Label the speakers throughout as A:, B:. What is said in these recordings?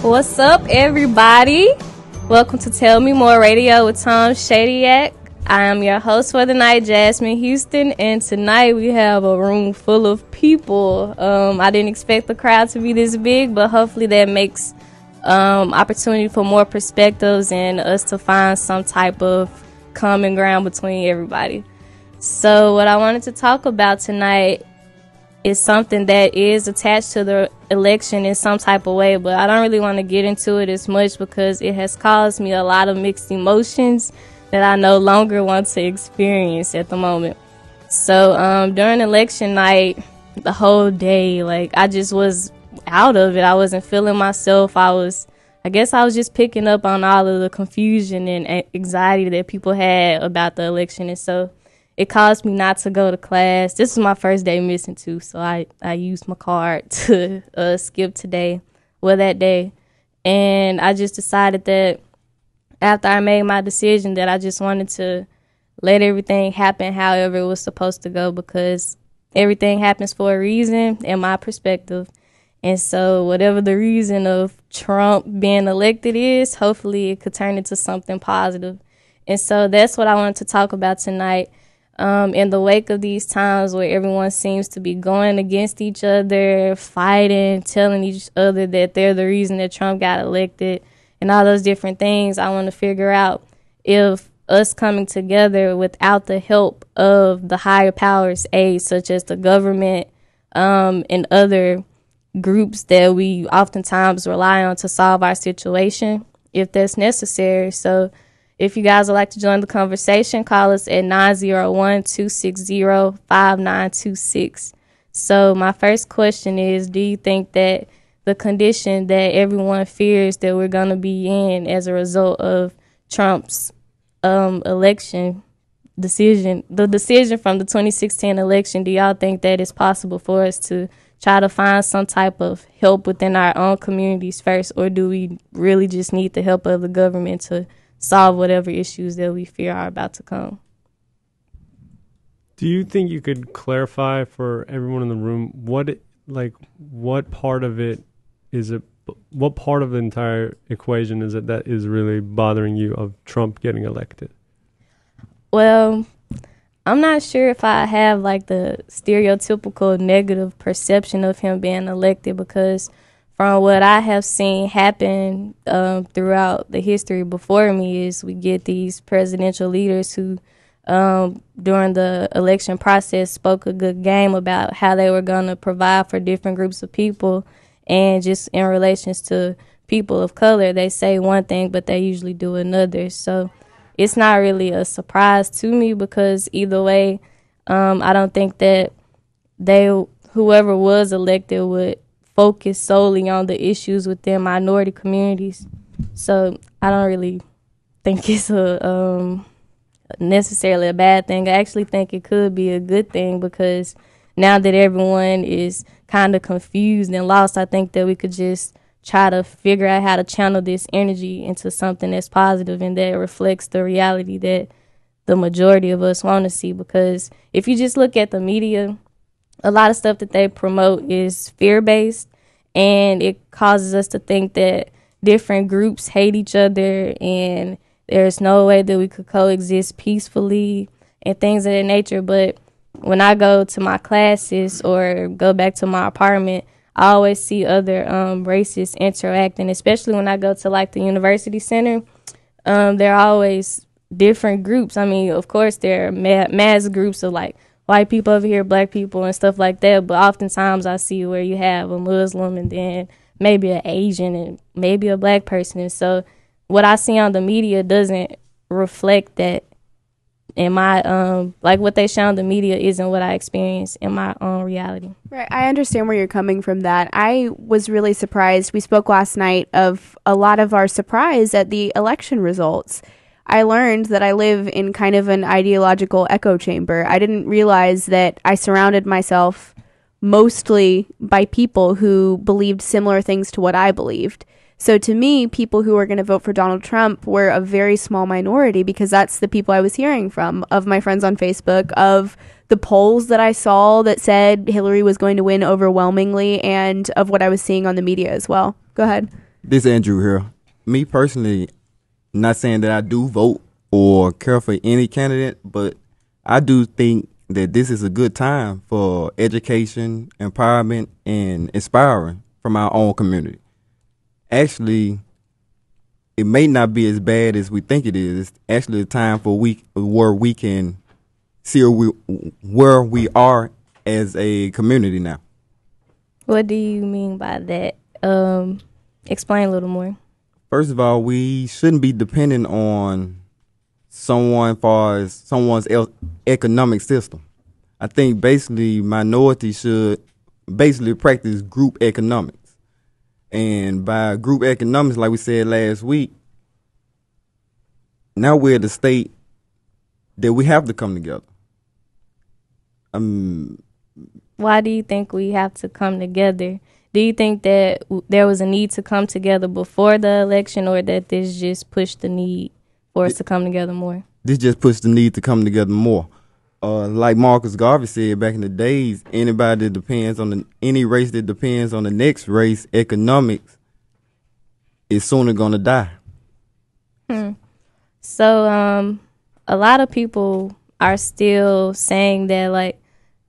A: What's up, everybody? Welcome to Tell Me More Radio with Tom Shadyac. I am your host for the night, Jazmine Houston, and tonight we have a room full of people. I didn't expect the crowd to be this big, but hopefully that makes opportunity for more perspectives and us to find some type of common ground between everybody. So what I wanted to talk about tonight is something that is attached to the election in some type of way, but I don't really want to get into it as much because it has caused me a lot of mixed emotions that I no longer want to experience at the moment. So during election night, the whole day, I just was out of it. I wasn't feeling myself. I guess I was just picking up on all of the confusion and anxiety that people had about the election, and so it caused me not to go to class. This was my first day missing too, so I used my card to skip that day. And I just decided that after I made my decision that I just wanted to let everything happen however it was supposed to go, because everything happens for a reason in my perspective. And so whatever the reason of Trump being elected is, hopefully it could turn into something positive. And so that's what I wanted to talk about tonight. In the wake of these times where everyone seems to be going against each other, fighting, telling each other that they're the reason that Trump got elected and all those different things, I want to figure out if us coming together without the help of the higher powers aid, such as the government and other groups that we oftentimes rely on to solve our situation, if that's necessary. So if you guys would like to join the conversation, call us at 901-260-5926. So my first question is, do you think that the condition that everyone fears that we're going to be in as a result of Trump's election decision, the decision from the 2016 election, do y'all think that it's possible for us to try to find some type of help within our own communities first, or do we really just need the help of the government to solve whatever issues that we fear are about to come?
B: Do you think you could clarify for everyone in the room what part of the entire equation is it that is really bothering you of Trump getting elected?
A: Well, I'm not sure if I have the stereotypical negative perception of him being elected, because from what I have seen happen throughout the history before me is we get these presidential leaders who during the election process spoke a good game about how they were going to provide for different groups of people, and just in relations to people of color, they say one thing but they usually do another. So it's not really a surprise to me, because either way, I don't think that whoever was elected would focus solely on the issues within minority communities. So I don't really think it's necessarily a bad thing. I actually think it could be a good thing, because now that everyone is kind of confused and lost, I think that we could just try to figure out how to channel this energy into something that's positive and that reflects the reality that the majority of us want to see. Because if you just look at the media, a lot of stuff that they promote is fear-based, and it causes us to think that different groups hate each other and there's no way that we could coexist peacefully and things of that nature. But when I go to my classes or go back to my apartment, I always see other races interacting, especially when I go to the university center. There are always different groups. I mean, of course, there are mass groups of white people over here, black people and stuff like that. But oftentimes I see where you have a Muslim and then maybe an Asian and maybe a black person. And so what I see on the media doesn't reflect that in my, what they show on the media isn't what I experience in my own reality.
C: Right. I understand where you're coming from that. I was really surprised. We spoke last night of a lot of our surprise at the election results. I learned that I live in kind of an ideological echo chamber. I didn't realize that I surrounded myself mostly by people who believed similar things to what I believed. So to me, people who were going to vote for Donald Trump were a very small minority, because that's the people I was hearing from, of my friends on Facebook, of the polls that I saw that said Hillary was going to win overwhelmingly, and of what I was seeing on the media as well. Go ahead.
D: This Andrew here. Me personally, not saying that I do vote or care for any candidate, but I do think that this is a good time for education, empowerment, and inspiring from our own community. Actually, it may not be as bad as we think it is. It's actually a time for where we can see where we are as a community now.
A: What do you mean by that? Explain a little more.
D: First of all, we shouldn't be dependent on someone's economic system. I think basically minorities should basically practice group economics. And by group economics, like we said last week, now we're at the state that we have to come together.
A: Why do you think we have to come together? Do you think that there was a need to come together before the election, or that this just pushed the need for us to come together more?
D: This just pushed the need to come together more. Like Marcus Garvey said back in the days, anybody that depends on any race that depends on the next race, economics, is sooner gonna die.
A: So, a lot of people are still saying that, like,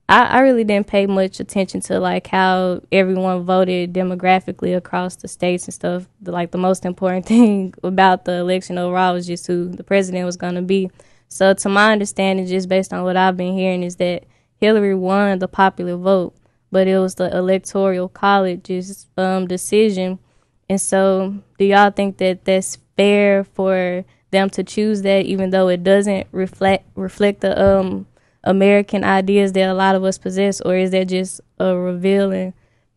A: I really didn't pay much attention to, like, how everyone voted demographically across the states and stuff. The most important thing about the election overall was just who the president was going to be. So to my understanding, just based on what I've been hearing, is that Hillary won the popular vote, but it was the Electoral College's decision. And so do y'all think that that's fair for them to choose that, even though it doesn't reflect the American ideas that a lot of us possess, or is that just a revealing?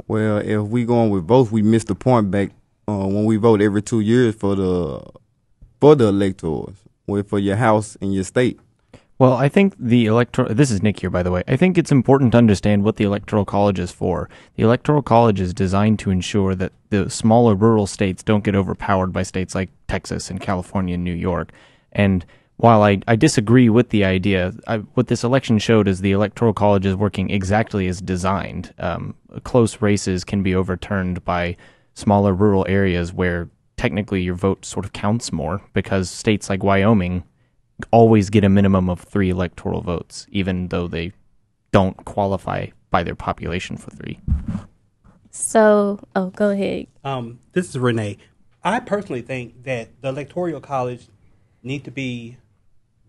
D: Well, if we going with both, we missed the point back when we vote every 2 years for the electors, for your house and your state.
E: Well, I think this is Nick here, by the way. I think it's important to understand what the Electoral College is for. The Electoral College is designed to ensure that the smaller rural states don't get overpowered by states like Texas and California and New York. And while I disagree with the idea, what this election showed is the Electoral College is working exactly as designed. Close races can be overturned by smaller rural areas where technically your vote sort of counts more, because states like Wyoming always get a minimum of 3 electoral votes, even though they don't qualify by their population for 3.
A: So, go ahead.
F: This is Renee. I personally think that the Electoral College need to be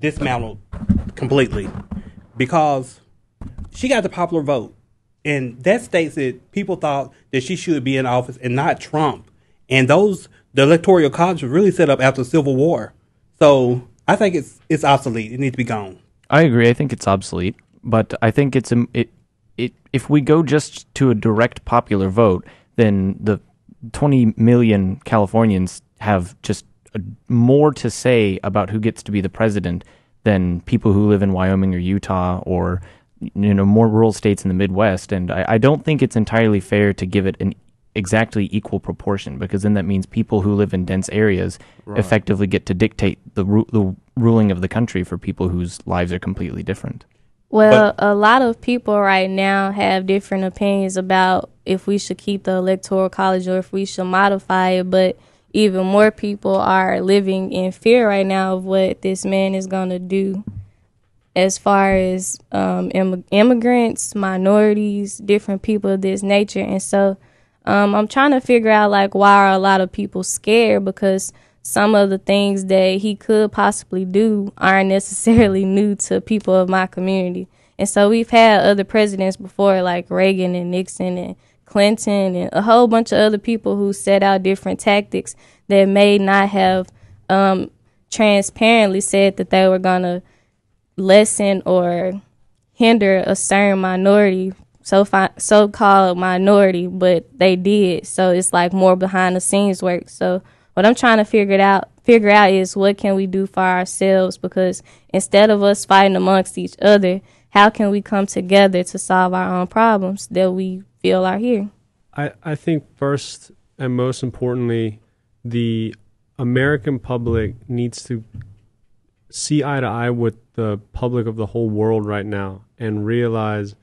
F: dismantled completely, because she got the popular vote, and that states that people thought that she should be in office and not Trump. And the Electoral College was really set up after the Civil War. So I think it's obsolete. It needs to be gone.
E: I agree. I think it's obsolete, but I think if we go just to a direct popular vote, then the 20 million Californians have just more to say about who gets to be the president than people who live in Wyoming or Utah or more rural states in the Midwest. And I don't think it's entirely fair to give it an exactly equal proportion, because then that means people who live in dense areas effectively get to dictate the ruling of the country for people whose lives are completely different.
A: Well, a lot of people right now have different opinions about if we should keep the Electoral College or if we should modify it, but even more people are living in fear right now of what this man is going to do as far as immigrants, minorities, different people of this nature. And so I'm trying to figure out, like, why are a lot of people scared, because some of the things that he could possibly do aren't necessarily new to people of my community. And so we've had other presidents before, like Reagan and Nixon and Clinton and a whole bunch of other people who set out different tactics that may not have transparently said that they were going to lessen or hinder a certain minority, so-called minority, but they did. So it's like more behind the scenes work. So what I'm trying to figure out is, what can we do for ourselves? Because instead of us fighting amongst each other, how can we come together to solve our own problems that we feel are here?
B: I think first and most importantly, the American public needs to see eye to eye with the public of the whole world right now and realize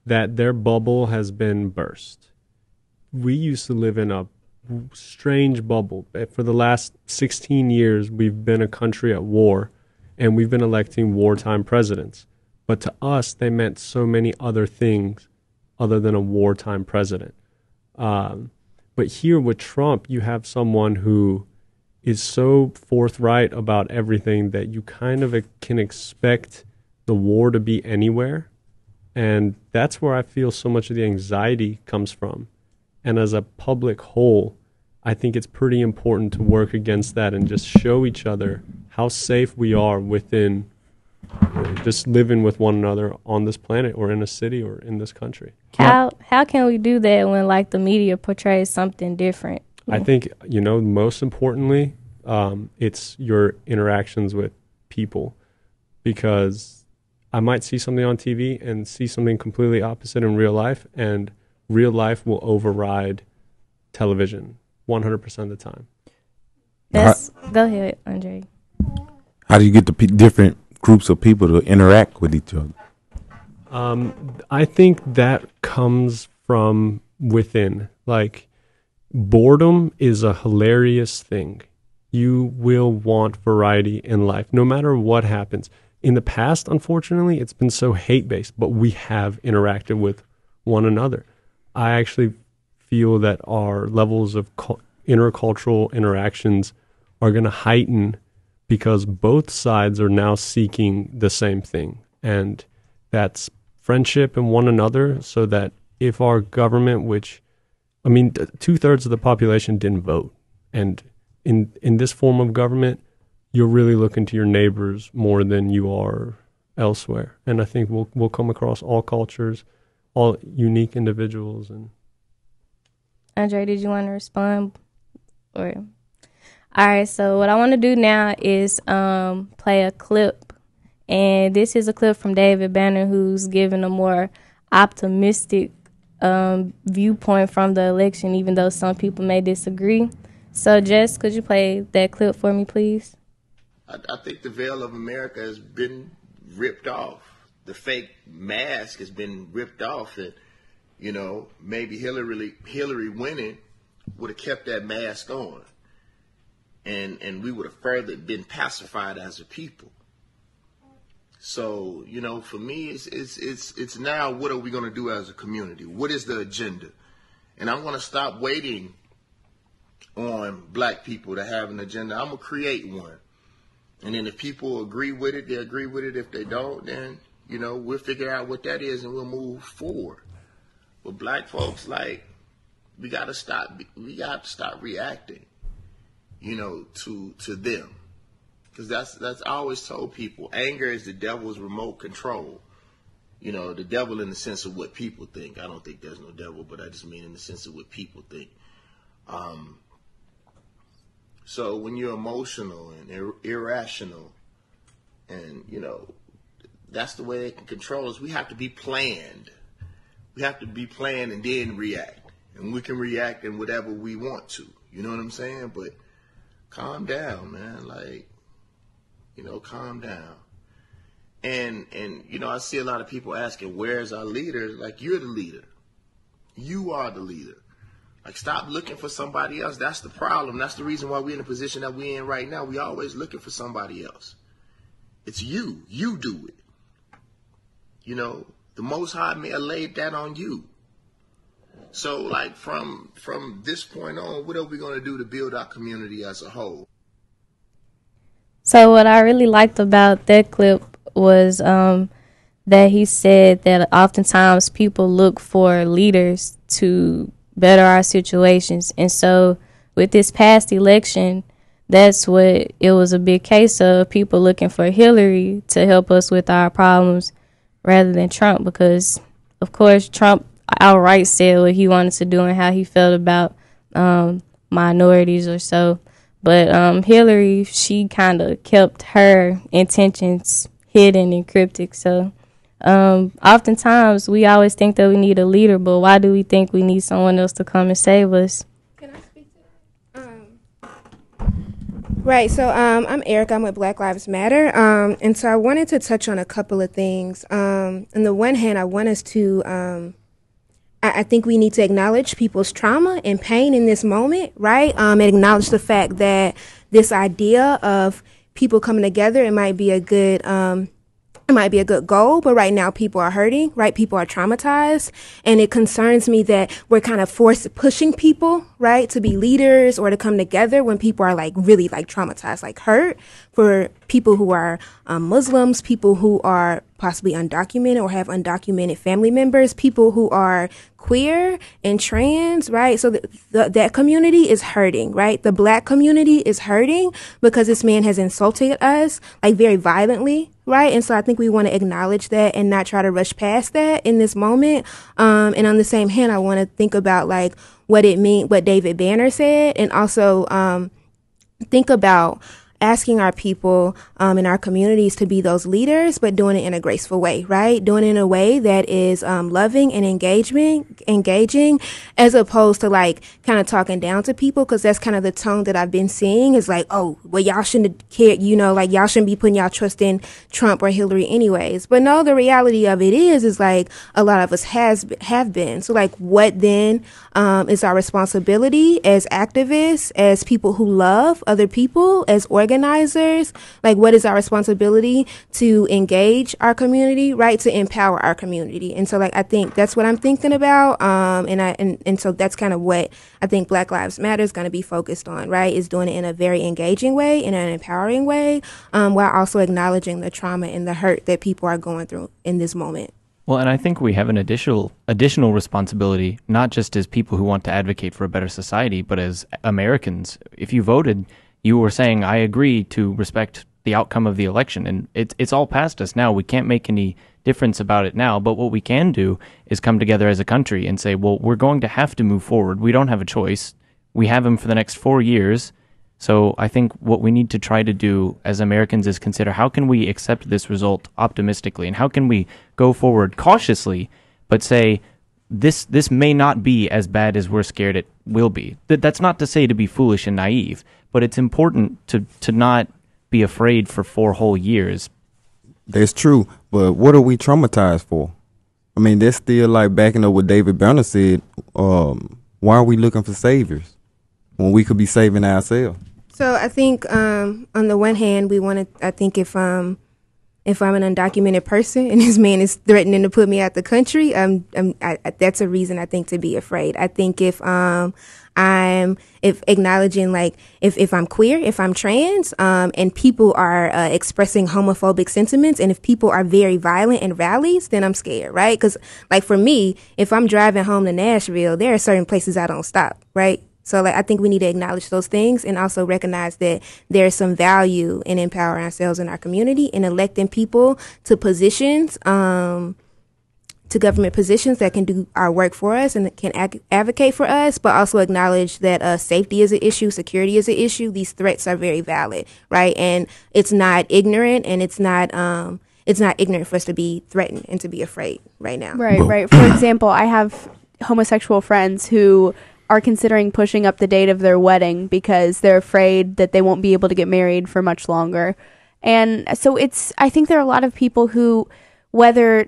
B: that their bubble has been burst. We used to live in a strange bubble. For the last 16 years, we've been a country at war, and we've been electing wartime presidents. But to us, they meant so many other things other than a wartime president. But here with Trump, you have someone who is so forthright about everything that you kind of can expect the war to be anywhere. And that's where I feel so much of the anxiety comes from. And as a public whole, I think it's pretty important to work against that and just show each other how safe we are within just living with one another on this planet or in a city or in this country.
A: How can we do that when like the media portrays something different?
B: I think, most importantly, it's your interactions with people, because I might see something on TV and see something completely opposite in real life, and real life will override television 100% of the time.
A: Go ahead, Andre.
G: How do you get the different groups of people to interact with each other?
B: I think that comes from within. Like, boredom is a hilarious thing. You will want variety in life, no matter what happens. In the past, unfortunately, it's been so hate-based, but we have interacted with one another. I actually feel that our levels of intercultural interactions are going to heighten because both sides are now seeking the same thing, and that's friendship in one another, so that if our government, which, 2/3 of the population didn't vote, and in this form of government, you're really looking to your neighbors more than you are elsewhere. And I think we'll come across all cultures, all unique individuals. And
A: Andre, did you want to respond? Or all right, so what I want to do now is play a clip. And this is a clip from David Banner, who's giving a more optimistic viewpoint from the election, even though some people may disagree. So, Jess, could you play that clip for me, please?
H: I think the veil of America has been ripped off. The fake mask has been ripped off. And, maybe Hillary winning would have kept that mask on. And we would have further been pacified as a people. So, for me, it's now, what are we going to do as a community? What is the agenda? And I'm going to stop waiting on black people to have an agenda. I'm going to create one. And then if people agree with it, they agree with it. If they don't, then, we'll figure out what that is and we'll move forward. But black folks, we got to stop reacting, to them. Because that's I always told people, anger is the devil's remote control. The devil in the sense of what people think. I don't think there's no devil, but I just mean in the sense of what people think. So when you're emotional and irrational, and, that's the way they can control us. We have to be planned. We have to be planned and then react. And we can react in whatever we want to. You know what I'm saying? But calm down, man. Calm down. And I see a lot of people asking, where's our leader? You're the leader. You are the leader. Stop looking for somebody else. That's the problem. That's the reason why we're in the position that we're in right now. We're always looking for somebody else. It's you. You do it. The Most High may have laid that on you. So, from this point on, what are we going to do to build our community as a whole?
A: So what I really liked about that clip was that he said that oftentimes people look for leaders to better our situations. And so with this past election, that's what it was a big case of, people looking for Hillary to help us with our problems rather than Trump, because, of course, Trump outright said what he wanted to do and how he felt about minorities or so. But Hillary, she kind of kept her intentions hidden and cryptic. So oftentimes we always think that we need a leader, but why do we think we need someone else to come and save us?
I: Can I speak to that? Right. So I'm Erica. I'm with Black Lives Matter. And so I wanted to touch on a couple of things. On the one hand, I want us to I think we need to acknowledge people's trauma and pain in this moment, right? And acknowledge the fact that this idea of people coming together, it might be a good goal, but right now people are hurting, right? People are traumatized, and it concerns me that we're kind of pushing people, right, to be leaders or to come together when people are like really like traumatized, like hurt. For people who are Muslims, people who are possibly undocumented or have undocumented family members, people who are queer and trans, right? So that community is hurting, right? The Black community is hurting because this man has insulted us like very violently, right? And so I think we want to acknowledge that and not try to rush past that in this moment. And on the same hand, I want to think about like what David Banner said, and also think about asking our people in our communities to be those leaders, but doing it in a graceful way, right? Doing it in a way that is loving and engaging, as opposed to like kind of talking down to people, because that's kind of the tone that I've been seeing is like, oh, well, y'all shouldn't care, like y'all shouldn't be putting y'all trust in Trump or Hillary anyways. But no, the reality of it is like a lot of us have been. So like what then is our responsibility as activists, as people who love other people, as organizers? Like what is our responsibility to engage our community, right? To empower our community. And so like I think that's what I'm thinking about. And so that's kind of what I think Black Lives Matter is going to be focused on, right? Is doing it in a very engaging way, in an empowering way, while also acknowledging the trauma and the hurt that people are going through in this moment.
E: Well, and I think we have an additional responsibility, not just as people who want to advocate for a better society, but as Americans. If you voted, you were saying, I agree to respect the outcome of the election, and it's all past us now. We can't make any difference about it now, but what we can do is come together as a country and say, well, we're going to have to move forward. We don't have a choice. We have him for the next 4 years. So I think what we need to try to do as Americans is consider how can we accept this result optimistically, and how can we go forward cautiously, but say this may not be as bad as we're scared it will be. That's not to say to be foolish and naive, but it's important to not be afraid for 4 whole years.
D: That's true, but what are we traumatized for? I mean, that's still like backing up what David Banner said. Why are we looking for saviors when we could be saving ourselves?
I: So I think on the one hand, we want to. I think if I'm an undocumented person and this man is threatening to put me out the country, that's a reason I think to be afraid. I think if acknowledging like if I'm queer, if I'm trans, and people are expressing homophobic sentiments, and if people are very violent in rallies, then I'm scared, right? Because like for me, if I'm driving home to Nashville, there are certain places I don't stop, right? So like I think we need to acknowledge those things and also recognize that there's some value in empowering ourselves in our community and electing people to positions, to government positions that can do our work for us and can advocate for us, but also acknowledge that safety is an issue, security is an issue. These threats are very valid, right? And it's not ignorant, and it's not ignorant for us to be threatened and to be afraid right now.
C: Right. For example, I have homosexual friends who are considering pushing up the date of their wedding because they're afraid that they won't be able to get married for much longer. And so I think there are a lot of people who, whether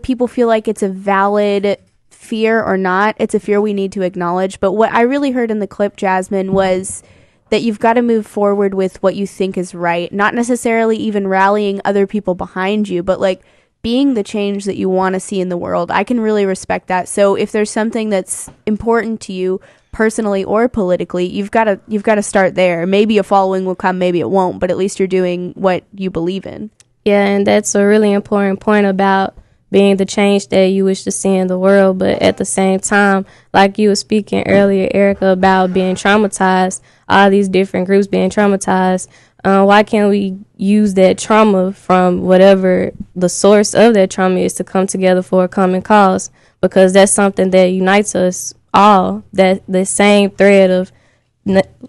C: people feel like it's a valid fear or not, it's a fear we need to acknowledge. But what I really heard in the clip, Jazmine, was that you've got to move forward with what you think is right, not necessarily even rallying other people behind you, but like being the change that you want to see in the world. I can really respect that. So if there's something that's important to you personally or politically, you've got to start there. Maybe a following will come, maybe it won't, but at least you're doing what you believe in.
A: Yeah, and that's a really important point about being the change that you wish to see in the world. But at the same time, like you were speaking earlier, Erica, about being traumatized, all these different groups being traumatized, why can't we use that trauma from whatever the source of that trauma is to come together for a common cause? Because that's something that unites us all, that the same thread of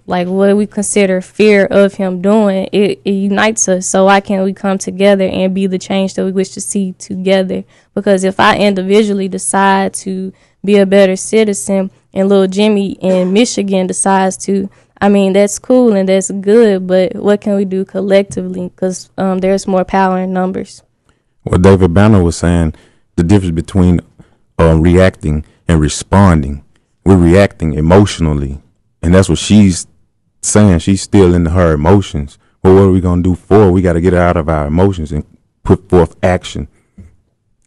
A: like what we consider fear of him doing, it unites us. So why can't we come together and be the change that we wish to see together? Because if I individually decide to be a better citizen and little Jimmy in Michigan decides to, I mean, that's cool and that's good, but what can we do collectively? Because there's more power in numbers.
G: Well, David Banner was saying the difference between reacting and responding. We're reacting emotionally. And that's what she's saying. She's still in her emotions. Well, what are we going to do for? We got to get her out of our emotions and put forth action.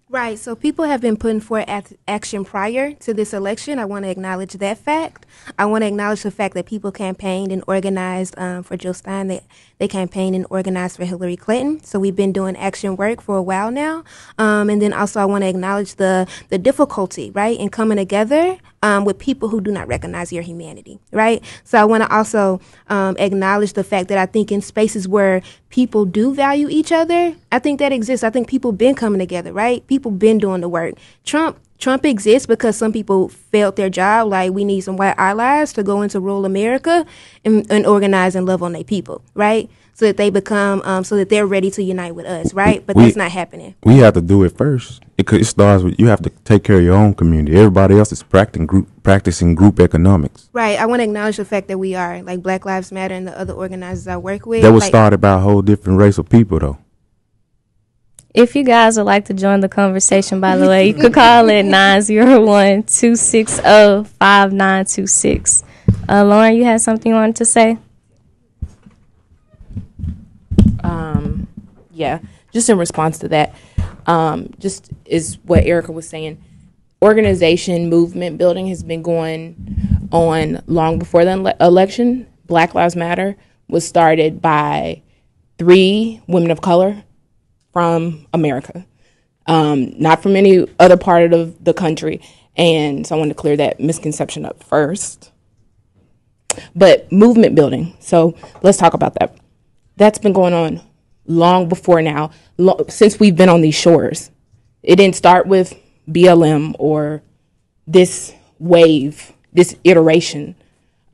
I: Right. So people have been putting forth action prior to this election. I want to acknowledge that fact. I want to acknowledge the fact that people campaigned and organized for Jill Stein. They campaigned and organized for Hillary Clinton. So we've been doing action work for a while now. And then also I want to acknowledge the difficulty, right, in coming together with people who do not recognize your humanity, right? So I want to also acknowledge the fact that I think in spaces where people do value each other, I think that exists. I think people been coming together, right? People been doing the work. Trump exists because some people failed their job. Like, we need some white allies to go into rural America and organize and love on their people, right? So that they become, so that they're ready to unite with us, right? But that's not happening.
G: We have to do it first. It starts with, you have to take care of your own community. Everybody else is practicing group economics.
I: Right. I want to acknowledge the fact that we are, like Black Lives Matter and the other organizers I work with.
G: That was started by a whole different race of people, though.
A: If you guys would like to join the conversation, by the way, you could call in 901-260-5926. Lauren, you had something you wanted to say?
J: Yeah, just in response to that, just is what Erica was saying. Organization, movement building has been going on long before the election. Black Lives Matter was started by 3 women of color from America, not from any other part of the country. And so I wanted to clear that misconception up first. But movement building, so let's talk about that. That's been going on long before now, since we've been on these shores. It didn't start with BLM or this wave, this iteration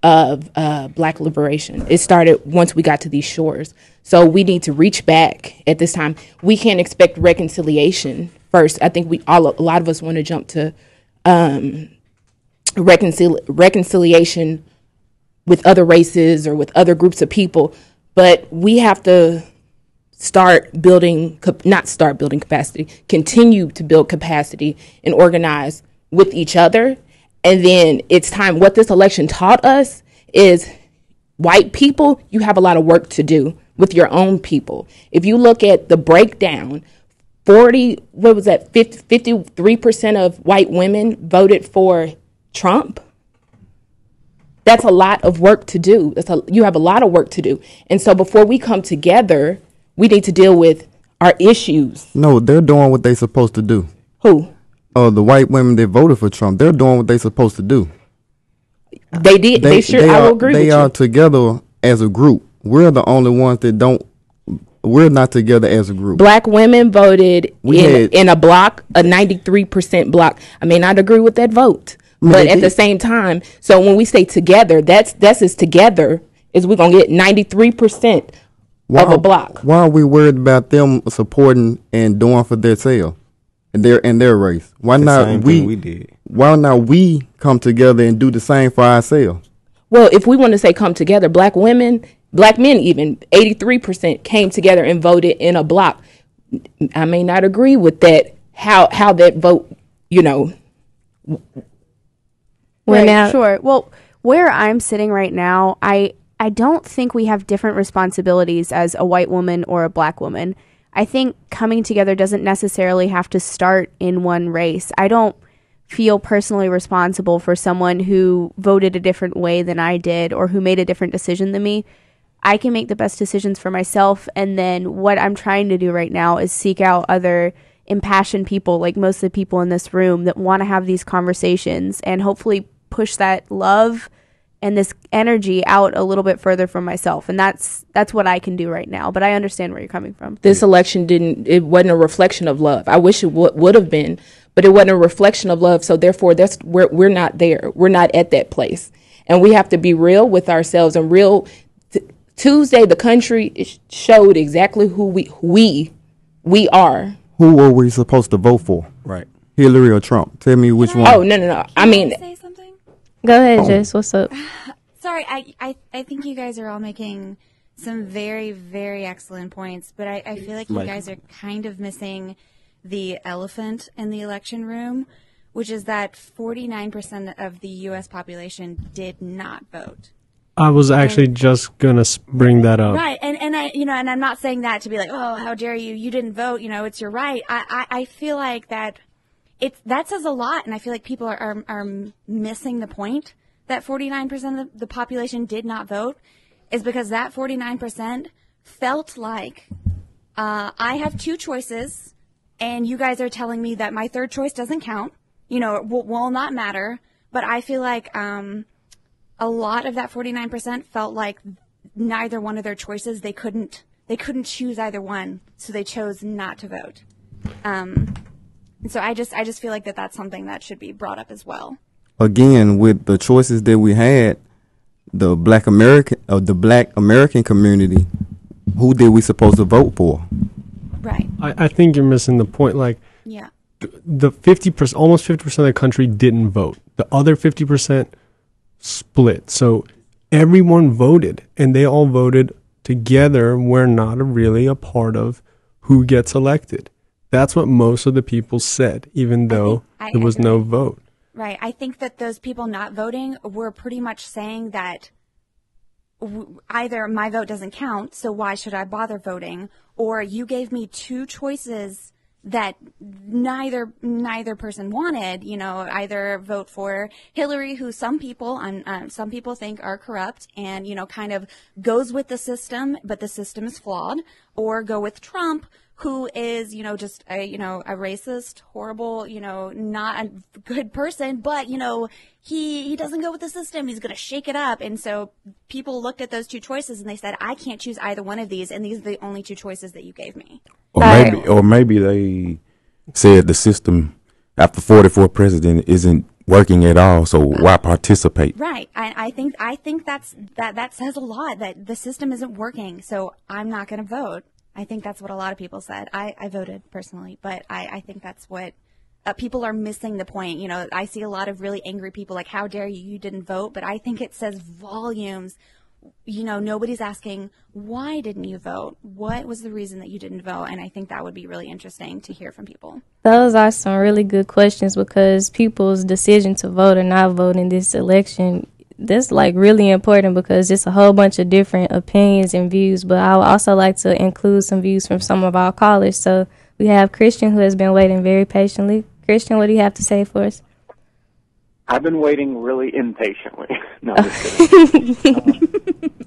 J: of Black liberation. It started once we got to these shores. So we need to reach back at this time. We can't expect reconciliation first. I think a lot of us want to jump to reconciliation with other races or with other groups of people, but we have to continue to build capacity and organize with each other. And then it's time. What this election taught us is, white people, you have a lot of work to do with your own people. If you look at the breakdown, 53% of white women voted for Trump. That's a lot of work to do. You have a lot of work to do. And so before we come together, we need to deal with our issues.
D: No, they're doing what they're supposed to do.
J: Who?
D: Oh, the white women that voted for Trump, they're doing what they're supposed to do.
J: They did. I will agree with you.
D: They are together as a group. We're the only ones that don't. We're not together as a group.
J: Black women voted in a block, a 93% block. I may not agree with that vote, but at the same time, so when we say together, that's as together as we're going to get 93% of a block.
D: Why are we worried about them supporting and doing for themselves and their race? Why not Why not we come together and do the same for ourselves?
J: Well, if we want to say come together, black men even, 83% came together and voted in a block. I may not agree with that, how that vote,
C: Sure. Well, where I'm sitting right now, I don't think we have different responsibilities as a white woman or a black woman. I think coming together doesn't necessarily have to start in one race. I don't feel personally responsible for someone who voted a different way than I did or who made a different decision than me. I can make the best decisions for myself, and then what I'm trying to do right now is seek out other impassioned people, like most of the people in this room, that want to have these conversations and hopefully push that love and this energy out a little bit further from myself. And that's what I can do right now. But I understand where you're coming from.
J: This election it wasn't a reflection of love. I wish it would have been, but it wasn't a reflection of love. So therefore, we're not there. We're not at that place. And we have to be real with ourselves and real. Tuesday, the country showed exactly who we are.
D: Who were we supposed to vote for?
G: Right.
D: Hillary or Trump? Tell me which one.
J: Oh, no. I mean,
K: say something?
A: Go ahead, Jess. What's up?
K: Sorry, I think you guys are all making some very, very excellent points, but I feel like you guys are kind of missing the elephant in the election room, which is that 49% of the U.S. population did not vote.
B: I was actually just gonna bring that up.
K: Right, and I, and I'm not saying that to be like, oh, how dare you? You didn't vote. It's your right. I feel like that says a lot, and I feel like people are missing the point that 49% of the population did not vote, is because that 49% felt like I have two choices, and you guys are telling me that my third choice doesn't count. Will not matter. But I feel like a lot of that 49% felt like neither one of their choices, they couldn't choose either one, so they chose not to vote. And so I just feel like that's something that should be brought up as well.
D: Again, with the choices that we had, the Black American community, who did we supposed to vote for?
K: Right.
B: I think you're missing the point. Like,
K: yeah,
B: the 50%, almost 50% of the country didn't vote. The other 50% split. So everyone voted, and they all voted together. We're not really a part of who gets elected. That's what most of the people said, even though there was no vote.
K: Right. I think that those people not voting were pretty much saying that either my vote doesn't count, so why should I bother voting? Or you gave me two choices that neither person wanted, either vote for Hillary, who some people think are corrupt and, kind of goes with the system, but the system is flawed, or go with Trump, who is, just a racist, horrible, not a good person, but, he doesn't go with the system. He's going to shake it up. And so people looked at those two choices and they said, I can't choose either one of these. And these are the only two choices that you gave me.
G: Or maybe they said the system after 44 president isn't working at all, so why participate?
K: Right. I think that says a lot, that the system isn't working, so I'm not going to vote. I think that's what a lot of people said. I voted personally, but I think that's what people are missing the point. I see a lot of really angry people like, how dare you didn't vote? But I think it says volumes. Nobody's asking, why didn't you vote? What was the reason that you didn't vote? And I think that would be really interesting to hear from people.
A: Those are some really good questions, because people's decision to vote or not vote in this election, that's like really important, because it's a whole bunch of different opinions and views. But I would also like to include some views from some of our callers. So we have Christian, who has been waiting very patiently. Christian, what do you have to say for us?
L: I've been waiting really impatiently. No, just kidding.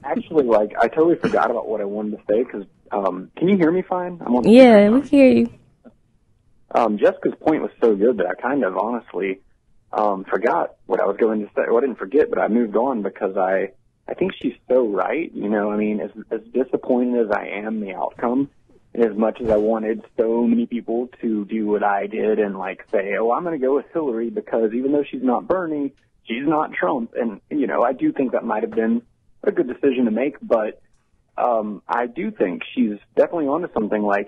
L: Actually, I totally forgot about what I wanted to say, because can you hear me fine? I'm on the
A: yeah, we can hear you.
L: Jessica's point was so good that I kind of honestly forgot what I was going to say. Well, I didn't forget, but I moved on, because I think she's so right. As disappointed as I am in the outcome, and as much as I wanted so many people to do what I did and say, oh, I'm going to go with Hillary because even though she's not Bernie, she's not Trump. And, I do think that might have been a good decision to make, but I do think she's definitely onto something. A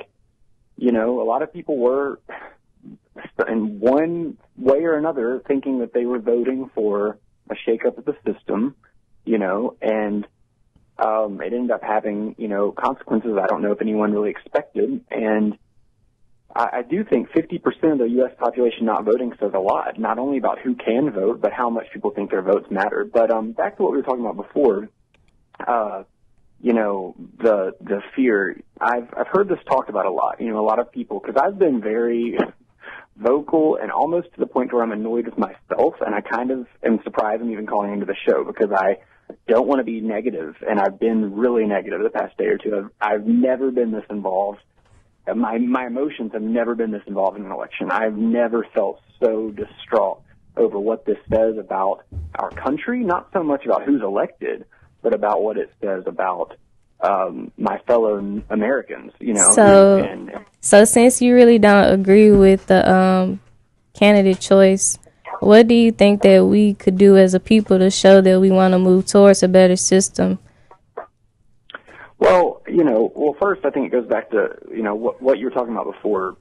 L: lot of people were, in one way or another, thinking that they were voting for a shakeup of the system, and it ended up having, consequences I don't know if anyone really expected. And I do think 50% of the U.S. population not voting says a lot, not only about who can vote, but how much people think their votes matter. But back to what we were talking about before, the fear. I've heard this talked about a lot. A lot of people, because I've been very vocal and almost to the point where I'm annoyed with myself, and I kind of am surprised I'm even calling into the show, because I don't want to be negative, and I've been really negative the past day or two. I've never been this involved. My emotions have never been this involved in an election. I've never felt so distraught over what this says about our country, not so much about who's elected, but about what it says about my fellow Americans,
A: So since you really don't agree with the candidate choice, what do you think that we could do as a people to show that we want to move towards a better system?
L: Well, first I think it goes back to, what you were talking about before,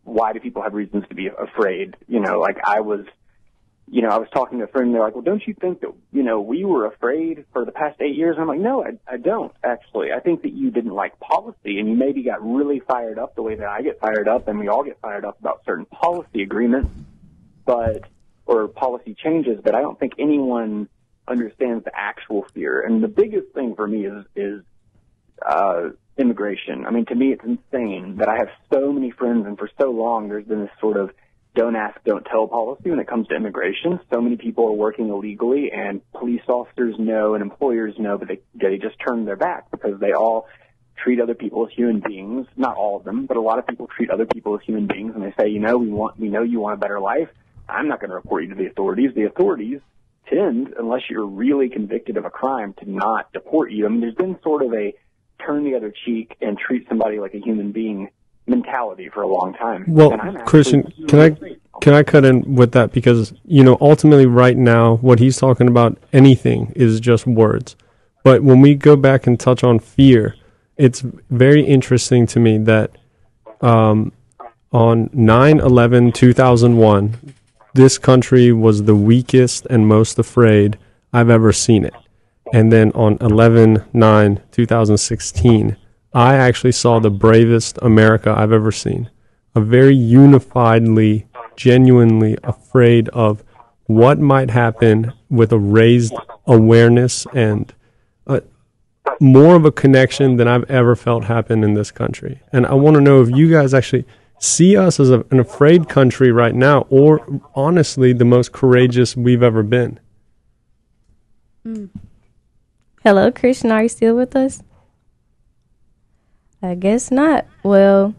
L: why do people have reasons to be afraid? I was talking to a friend, and they're like, well, don't you think that, we were afraid for the past 8 years? And I'm like, no, I don't, actually. I think that you didn't like policy, and you maybe got really fired up the way that I get fired up, and we all get fired up about certain policy agreements. or policy changes, but I don't think anyone understands the actual fear. And the biggest thing for me is immigration. I mean, to me, it's insane that I have so many friends, and for so long, there's been this sort of don't ask, don't tell policy when it comes to immigration. So many people are working illegally, and police officers know and employers know, but they just turn their back because they all treat other people as human beings. Not all of them, but a lot of people treat other people as human beings, and they say, we know you want a better life. I'm not going to report you to the authorities. The authorities tend, unless you're really convicted of a crime, to not deport you. I mean, there's been sort of a turn the other cheek and treat somebody like a human being mentality for a long time.
B: Well, Christian, can I cut in with that? Because, ultimately right now, what he's talking about, anything, is just words. But when we go back and touch on fear, it's very interesting to me that on 9/11/2001, this country was the weakest and most afraid I've ever seen it. And then on 11/9/2016, I actually saw the bravest America I've ever seen. A very unifiedly, genuinely afraid of what might happen, with a raised awareness and more of a connection than I've ever felt happen in this country. And I want to know if you guys actually see us as an afraid country right now, or honestly the most courageous we've ever been.
A: Hello, Christian, are you still with us? I guess not. Well,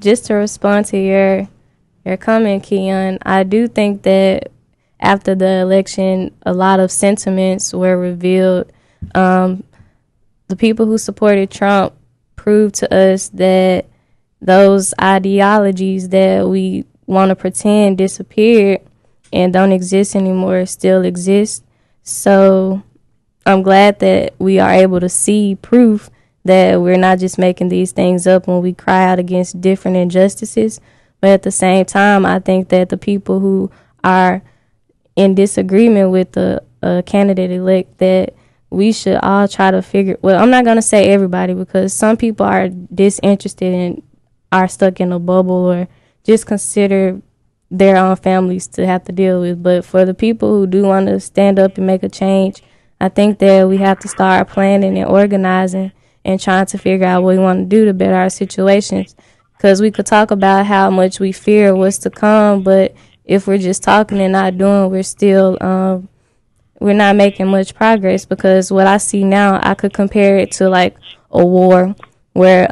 A: just to respond to your comment, Keon, I do think that after the election, a lot of sentiments were revealed. The people who supported Trump proved to us that those ideologies that we want to pretend disappeared and don't exist anymore still exist. So I'm glad that we are able to see proof that we're not just making these things up when we cry out against different injustices. But at the same time, I think that the people who are in disagreement with the candidate-elect, that we should all try to figure, well, I'm not going to say everybody, because some people are disinterested and are stuck in a bubble or just consider their own families to have to deal with. But for the people who do want to stand up and make a change, I think that we have to start planning and organizing and trying to figure out what we want to do to better our situations. Because we could talk about how much we fear what's to come, but if we're just talking and not doing, we're still we're not making much progress. Because what I see now, I could compare it to like a war where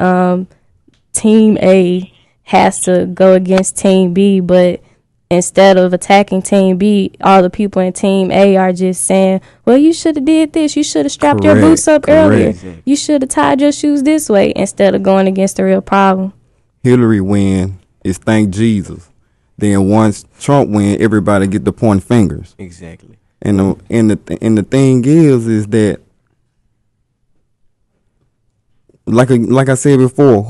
A: Team A has to go against Team B, but instead of attacking Team B, all the people in Team A are just saying, well, you should have did this. You should have strapped your boots up earlier. You should have tied your shoes this way, instead of going against the real problem.
D: Hillary win is thank Jesus. Then once Trump win, everybody get to point fingers.
E: Exactly.
D: And the thing is that, like I said before,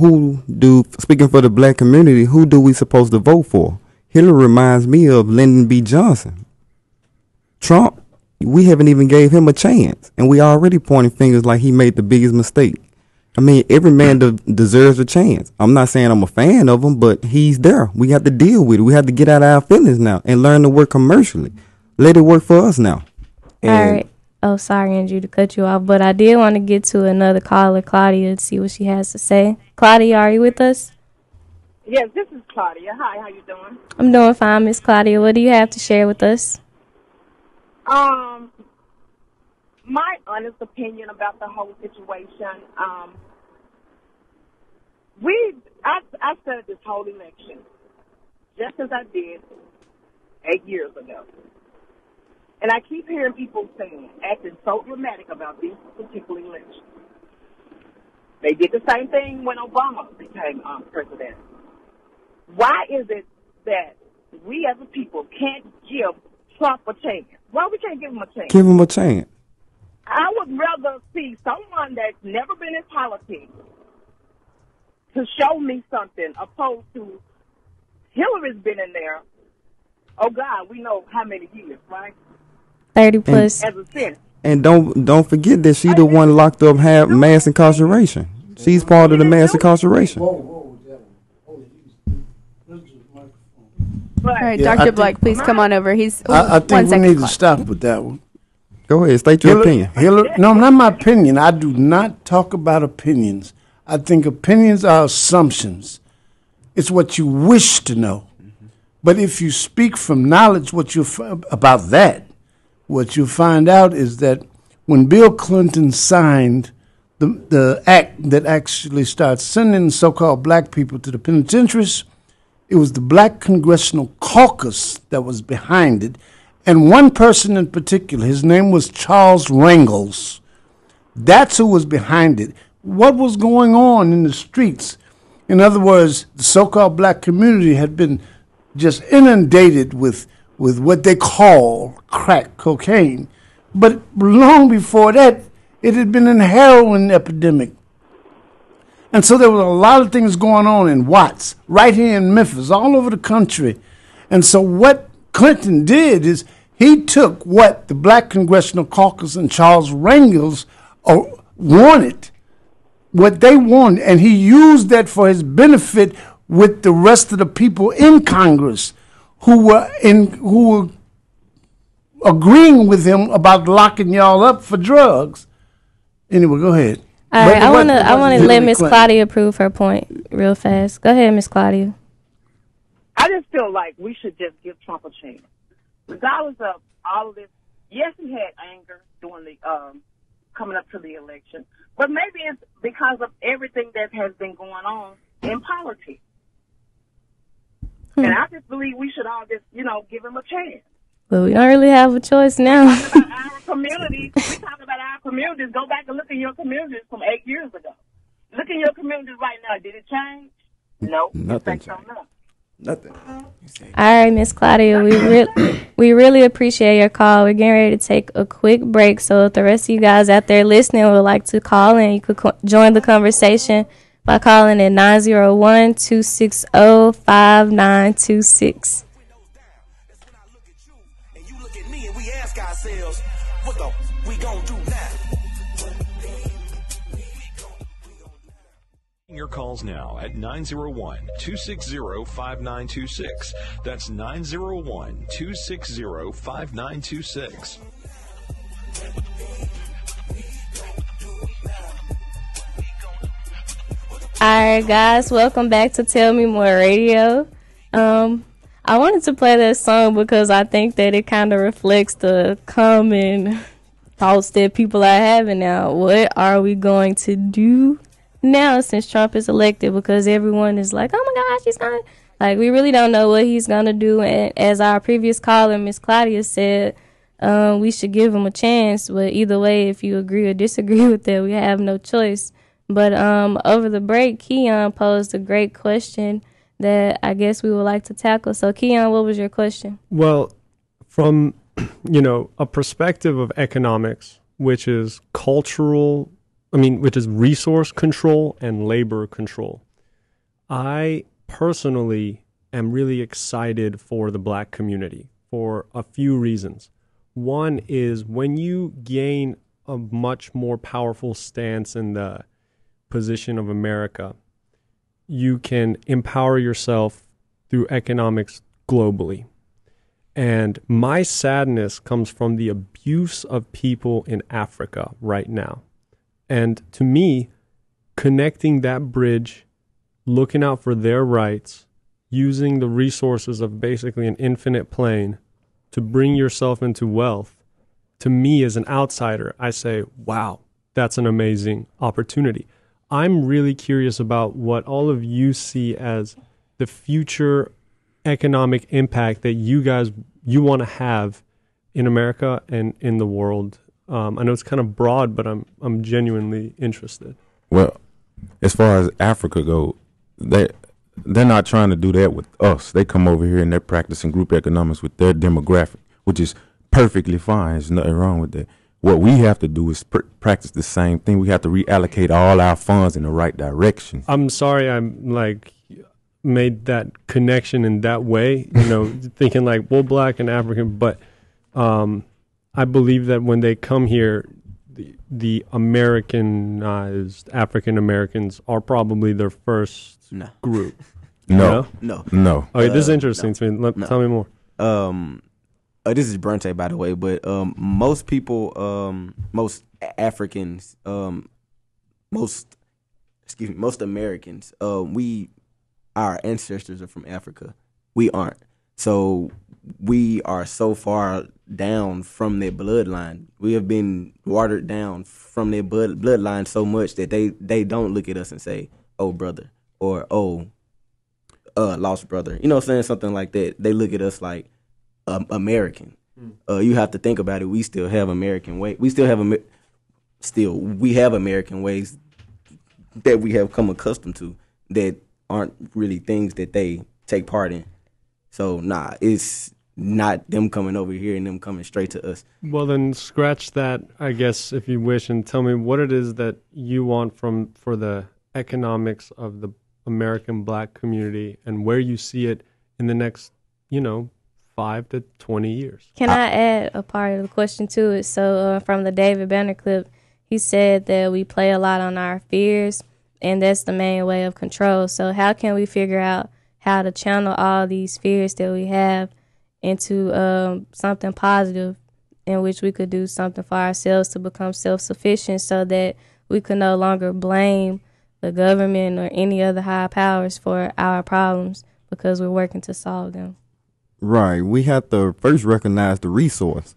D: speaking for the black community, who do we supposed to vote for? Hillary reminds me of Lyndon B. Johnson. Trump, we haven't even gave him a chance, and we already pointing fingers like he made the biggest mistake. I mean, every man deserves a chance. I'm not saying I'm a fan of him, but he's there. We have to deal with it. We have to get out of our feelings now and learn to work commercially. Let it work for us now.
A: All right. Oh, sorry, Andrew, to cut you off, but I did want to get to another caller, Claudia, to see what she has to say. Claudia, are you with us?
M: Yes, this is Claudia. Hi, how you doing?
A: I'm doing fine, Miss Claudia. What do you have to share with us?
M: My honest opinion about the whole situation, I studied this whole election just as I did 8 years ago. And I keep hearing people acting so dramatic about this particular election. They did the same thing when Obama became president. Why is it that we as a people can't give Trump a chance? Why we can't give him a chance?
D: Give him a chance.
M: I would rather see someone that's never been in politics to show me something, opposed to Hillary's been in there. Oh God, we know how many years, right?
A: 30 plus.
M: As a senator.
D: And don't forget that she the one locked up mass incarceration. She's part of the mass incarceration.
K: But
C: All right,
N: Yeah,
C: Dr. Black, please come on over.
N: I think
C: one
N: we
C: second
N: need to
C: clock.
N: stop with that one.
D: Go ahead, state your opinion.
N: No, not my opinion. I do not talk about opinions. I think opinions are assumptions. It's what you wish to know. But if you speak from knowledge, what you'll find out is that when Bill Clinton signed the act that actually starts sending so-called black people to the penitentiaries, it was the Black Congressional Caucus that was behind it. And one person in particular, his name was Charles Rangels. That's who was behind it. What was going on in the streets? In other words, the so-called black community had been just inundated with what they call crack cocaine. But long before that, it had been a heroin epidemic. And so there was a lot of things going on in Watts, right here in Memphis, all over the country. And so what Clinton did is he took what the Black Congressional Caucus and Charles Rangels wanted, what they wanted, and he used that for his benefit with the rest of the people in Congress who were agreeing with him about locking y'all up for drugs. Anyway, go ahead.
A: All right, I want to let Miss Claudia prove her point real fast. Go ahead, Miss Claudia.
M: I just feel like we should just give Trump a chance. Regardless of all of this, yes, he had anger during the coming up to the election, but maybe it's because of everything that has been going on in politics. And I just believe we should all just, give him a chance.
A: But we don't really have a choice now.
M: We talk about our communities. Go back and look at your communities from 8 years ago. Look at your communities right now. Did it change? No.
D: Nothing changed.
N: Nothing.
A: All right, Miss Claudia, we really appreciate your call. We're getting ready to take a quick break. So if the rest of you guys out there listening would like to call in, you could join the conversation by calling at 901-260-5926.
O: Your calls now at 901-260-5926. That's 901-260-5926.
A: All right, guys, welcome back to Tell Me More Radio. I wanted to play that song because I think that it kind of reflects the common thoughts that people are having now. What are we going to do now since Trump is elected? Because everyone is like, oh my gosh, he's not. Like, we really don't know what he's going to do. And as our previous caller, Miss Claudia, said, we should give him a chance. But either way, if you agree or disagree with that, we have no choice. But over the break, Keon posed a great question that I guess we would like to tackle. So, Keon, what was your question?
B: Well, from, a perspective of economics, which is which is resource control and labor control, I personally am really excited for the black community for a few reasons. One is when you gain a much more powerful stance in the position of America, you can empower yourself through economics globally. And my sadness comes from the abuse of people in Africa right now. And to me, connecting that bridge, looking out for their rights, using the resources of basically an infinite plane to bring yourself into wealth, to me as an outsider, I say, wow, that's an amazing opportunity. I'm really curious about what all of you see as the future economic impact that you want to have in America and in the world. I know it's kind of broad, but I'm genuinely interested.
G: Well, as far as Africa goes, they're not trying to do that with us. They come over here and they're practicing group economics with their demographic, which is perfectly fine. There's nothing wrong with that. What we have to do is practice the same thing. We have to reallocate all our funds in the right direction.
B: I'm sorry I'm made that connection in that way, thinking like, well, black and African, but I believe that when they come here, the Americanized African Americans are probably their first group. No?
G: No.
B: Okay, this is interesting to me.
P: no.
B: Tell me more.
P: This is Bronte, by the way, but most people, most Africans, most Americans, our ancestors are from Africa. We aren't. So we are so far down from their bloodline. We have been watered down from their bloodline so much that they don't look at us and say, "Oh, brother," or "Oh, lost brother." You know what I'm saying? Something like that. They look at us like American. You have to think about it. We still have American way. We still have we have American ways that we have come accustomed to that aren't really things that they take part in. So it's not them coming over here and them coming straight to us.
B: Well, then scratch that, I guess, if you wish, and tell me what it is that you want for the economics of the American black community and where you see it in the next, 5 to 20 years.
A: Can I add a part of the question to it? So from the David Banner clip, he said that we play a lot on our fears, and that's the main way of control. So how can we figure out how to channel all these fears that we have into something positive in which we could do something for ourselves to become self-sufficient so that we could no longer blame the government or any other high powers for our problems because we're working to solve them?
D: Right. We have to first recognize the resource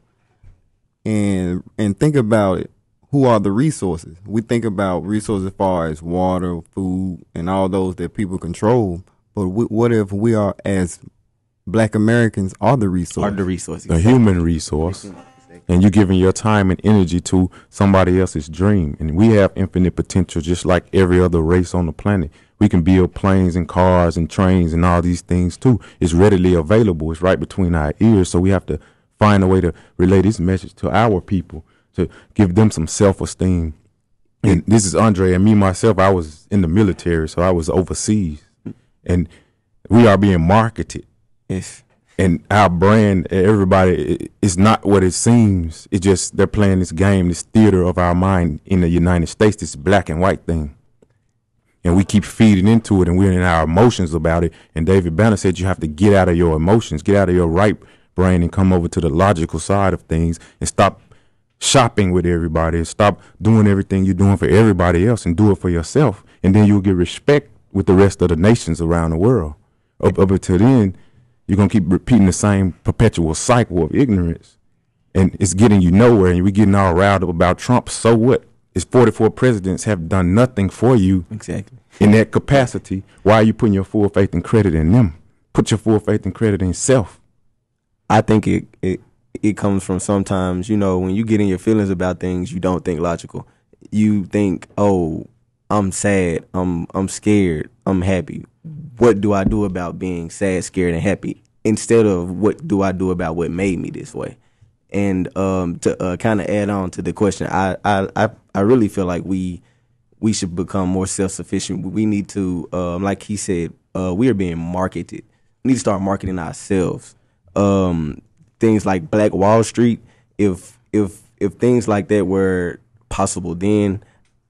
D: and think about it. Who are the resources? We think about resources as far as water, food, and all those that people control. But what if we are, as black Americans, are the resource?
P: Are the resource.
G: A human resource. And you're giving your time and energy to somebody else's dream. And we have infinite potential just like every other race on the planet. We can build planes and cars and trains and all these things too. It's readily available. It's right between our ears. So we have to find a way to relay this message to our people, to give them some self-esteem. And this is Andre, and me, myself, I was in the military, so I was overseas. And we are being marketed.
P: Yes.
G: And our brand, everybody, is not what it seems. It's just they're playing this game, this theater of our mind in the United States, this black and white thing. And we keep feeding into it, and we're in our emotions about it. And David Banner said you have to get out of your emotions, get out of your right brain and come over to the logical side of things and stop shopping with everybody and stop doing everything you're doing for everybody else and do it for yourself. And then you'll get respect with the rest of the nations around the world. Up until then, you're going to keep repeating the same perpetual cycle of ignorance. And it's getting you nowhere, and we're getting all riled up about Trump. So what? It's 44 presidents have done nothing for you.
P: Exactly.
G: In that capacity. Why are you putting your full faith and credit in them? Put your full faith and credit in self.
P: I think it comes from sometimes, when you get in your feelings about things, you don't think logical. You think, oh, I'm sad, I'm scared, I'm happy. What do I do about being sad, scared, and happy? Instead of what do I do about what made me this way? And to kind of add on to the question, I really feel like we should become more self-sufficient. We need to, like he said, we are being marketed. We need to start marketing ourselves. Things like Black Wall Street, if things like that were possible then,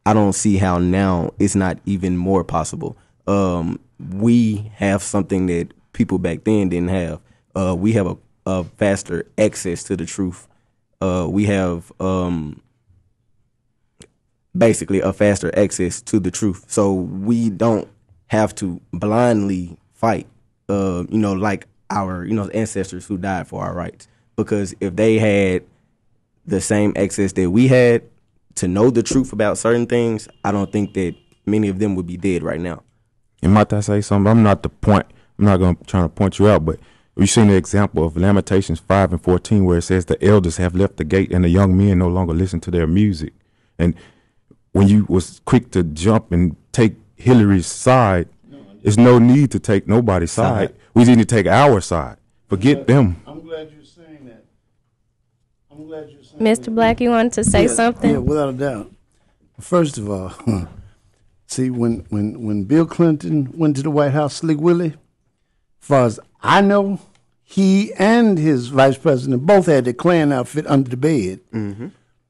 P: I don't see how now it's not even more possible. We have something that people back then didn't have. We have a faster access to the truth. We have basically a faster access to the truth. So we don't have to blindly fight, like our, ancestors who died for our rights. Because if they had the same access that we had to know the truth about certain things, I don't think that many of them would be dead right now.
G: And might I say something? I'm not going to try to point you out, but we've seen the example of Lamentations 5:14, where it says the elders have left the gate and the young men no longer listen to their music. And when you was quick to jump and take Hillary's side, there's no need to take nobody's side. We need to take our side. Forget them.
N: I'm glad you're saying that.
A: Mr. Black, you wanted to say something?
N: Yeah, without a doubt. First of all, see, when Bill Clinton went to the White House, Slick Willie, as far as I know, he and his vice president both had their Klan outfit under the bed.
P: Mm-hmm.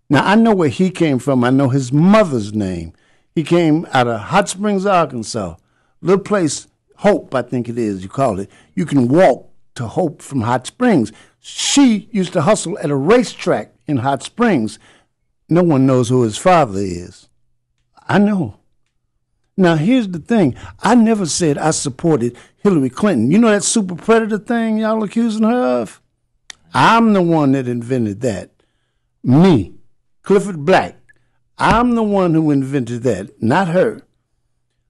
N: Now, I know where he came from. I know his mother's name. He came out of Hot Springs, Arkansas, little place Hope, I think it is, you call it. You can walk to Hope from Hot Springs. She used to hustle at a racetrack in Hot Springs. No one knows who his father is. I know. Now, here's the thing. I never said I supported Hillary Clinton. You know that super predator thing y'all accusing her of? I'm the one that invented that. Me, Clifford Black. I'm the one who invented that, not her.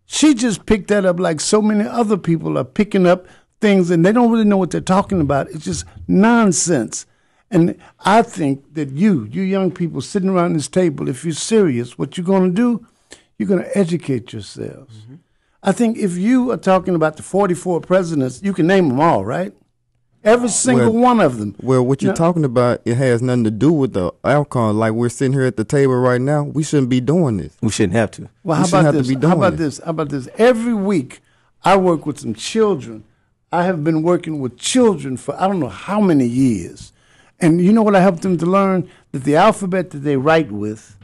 N: She just picked that up like so many other people are picking up things, and they don't really know what they're talking about. It's just nonsense. And I think that you young people sitting around this table, if you're serious, what you're going to do, you're going to educate yourselves. Mm-hmm. I think if you are talking about the 44 presidents, you can name them all, right? Every single one of them.
D: Well, what you're talking about, it has nothing to do with the outcome. Like we're sitting here at the table right now, we shouldn't be doing this.
P: We shouldn't have to.
N: Well, how about this? Every week, I work with some children. I have been working with children for I don't know how many years. And you know what I help them to learn? That the alphabet that they write with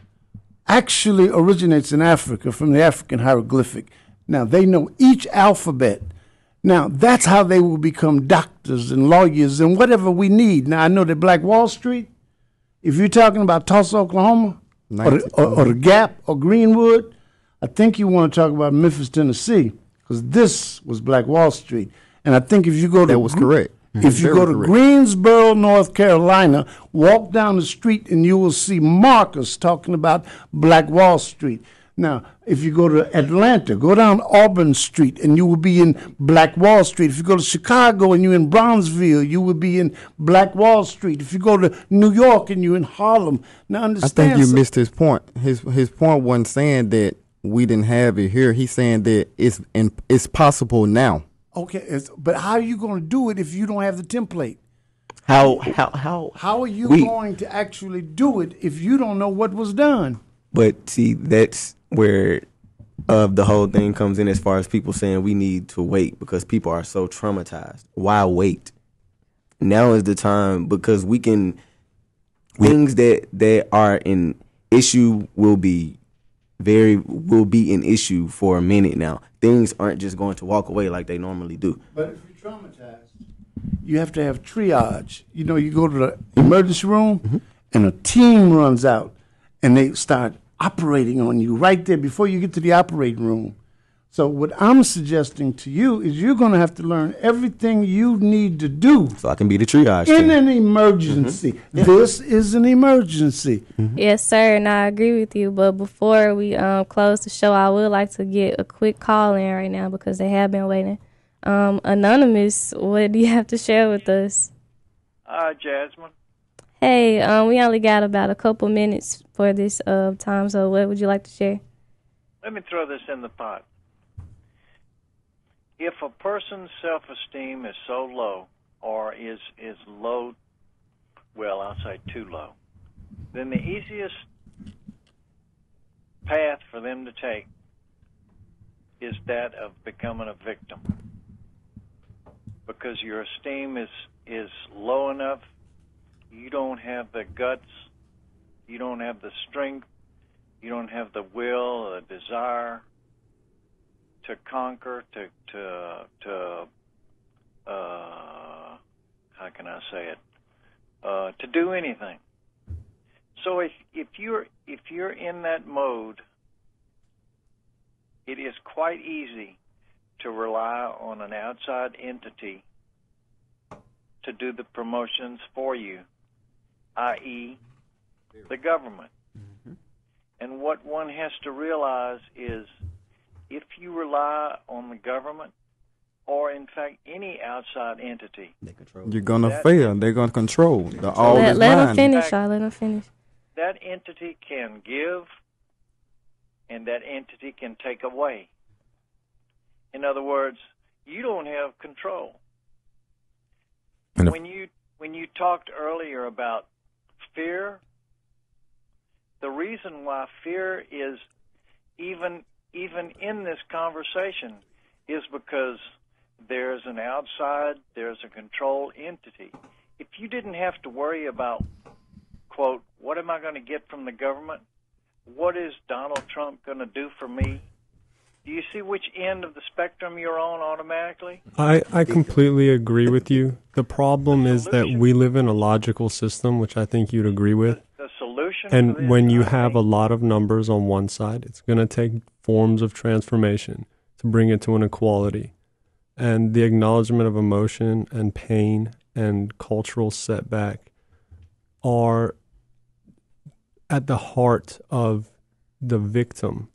N: actually originates in Africa from the African hieroglyphic. Now, they know each alphabet. Now, that's how they will become doctors and lawyers and whatever we need. Now, I know that Black Wall Street, if you're talking about Tulsa, Oklahoma, or the Gap or Greenwood, I think you want to talk about Memphis, Tennessee, because this was Black Wall Street. And I think if you go to...
D: That was correct.
N: If you go to Greensboro, North Carolina, walk down the street and you will see markers talking about Black Wall Street. Now, if you go to Atlanta, go down Auburn Street and you will be in Black Wall Street. If you go to Chicago and you're in Brownsville, you will be in Black Wall Street. If you go to New York and you're in Harlem, now understand.
D: I think you missed his point. His point wasn't saying that we didn't have it here. He's saying that it's possible now.
N: Okay, but how are you going to do it if you don't have the template?
P: How
N: are you going to actually do it if you don't know what was done?
P: But see, that's where the whole thing comes in as far as people saying we need to wait because people are so traumatized. Why wait? Now is the time because we can things that are an issue will be an issue for a minute now. Things aren't just going to walk away like they normally do.
N: But if you're traumatized, you have to have triage. You know, you go to the emergency room and a team runs out and they start operating on you right there before you get to the operating room. So what I'm suggesting to you is you're going to have to learn everything you need to do.
P: So I can be the triage
N: in
P: team.
N: An emergency. Yeah. This is an emergency.
A: Yes, sir, and I agree with you. But before we close the show, I would like to get a quick call in right now because they have been waiting. Anonymous, what do you have to share with us?
Q: Jazmine.
A: Hey, we only got about a couple minutes for this time, so what would you like to share?
Q: Let me throw this in the pot. If a person's self-esteem is so low or is low, well, I'll say too low, then the easiest path for them to take is that of becoming a victim. Because your esteem is low enough, you don't have the guts, you don't have the strength, you don't have the will or the desire to conquer, how can I say it? To do anything. So if you're in that mode, it is quite easy to rely on an outside entity to do the promotions for you, i.e., the government. Mm-hmm. And what one has to realize is if you rely on the government or, in fact, any outside entity,
D: you're going to fail. They're going to control.
A: Let them finish, let them finish.
Q: That entity can give and that entity can take away. In other words, you don't have control. When you talked earlier about fear, the reason why fear is even in this conversation is because there's an outside, there's a control entity. If you didn't have to worry about, quote, what am I going to get from the government? What is Donald Trump going to do for me? Do you see which end of the spectrum you're on automatically?
B: I completely agree with you. The problem is that we live in a logical system, which I think you'd agree with.
Q: The solution.
B: And when you have a lot of numbers on one side, it's going to take forms of transformation to bring it to an equality. And the acknowledgement of emotion and pain and cultural setback are at the heart of the victim.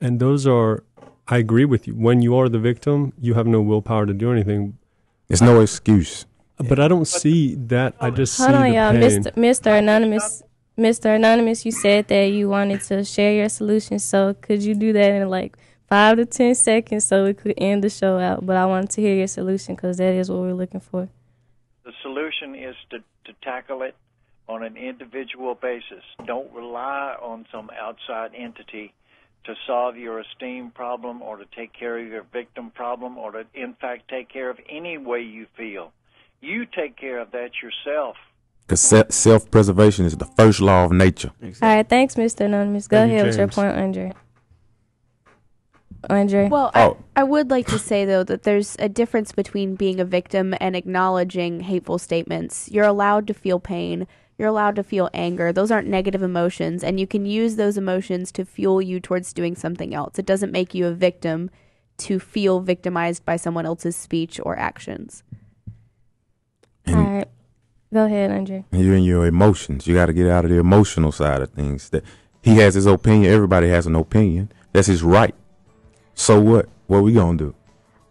B: And those are, I agree with you. When you are the victim, you have no willpower to do anything.
G: There's no excuse.
B: But I don't see that. I just
A: Hold
B: see
A: on,
B: the
A: y'all.
B: pain.
A: Mr. Anonymous. Mr. Anonymous, you said that you wanted to share your solution. So could you do that in like 5 to 10 seconds so we could end the show out? But I wanted to hear your solution because that is what we're looking for.
Q: The solution is to tackle it on an individual basis. Don't rely on some outside entity to solve your esteem problem or to take care of your victim problem or to, in fact, take care of any way you feel. You take care of that yourself.
G: Because self-preservation is the first law of nature.
A: All right, thanks, Mr. Anonymous. Go
B: Thank you,
A: ahead with your
B: James.
A: point, Andre. Andre?
C: Well, I would like to say, though, that there's a difference between being a victim and acknowledging hateful statements. You're allowed to feel pain. You're allowed to feel anger. Those aren't negative emotions, and you can use those emotions to fuel you towards doing something else. It doesn't make you a victim to feel victimized by someone else's speech or actions.
A: All right. Go ahead, Andre.
G: And you're in your emotions. You got to get out of the emotional side of things. That he has his opinion. Everybody has an opinion. That's his right. So what? What we gonna do?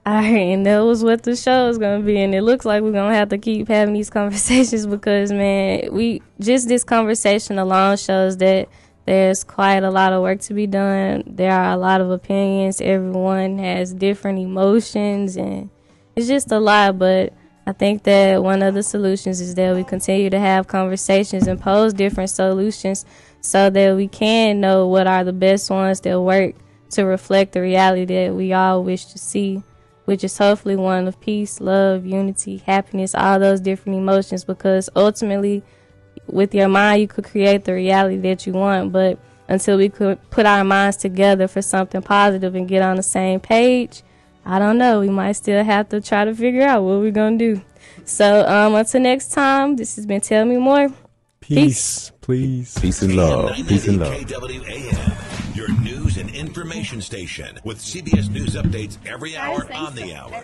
A: All right, and that was what the show is going to be, and it looks like we're going to have to keep having these conversations because, man, this conversation alone shows that there's quite a lot of work to be done. There are a lot of opinions. Everyone has different emotions, and it's just a lot, but I think that one of the solutions is that we continue to have conversations and pose different solutions so that we can know what are the best ones that work to reflect the reality that we all wish to see, which is hopefully one of peace, love, unity, happiness, all those different emotions, because ultimately with your mind you could create the reality that you want, but until we could put our minds together for something positive and get on the same page, I don't know, we might still have to try to figure out what we're going to do. So until next time, this has been Tell Me More.
B: Peace, please.
G: Peace and love. Peace and love.
O: KWAM, your news and information station with CBS News updates every hour on the hour.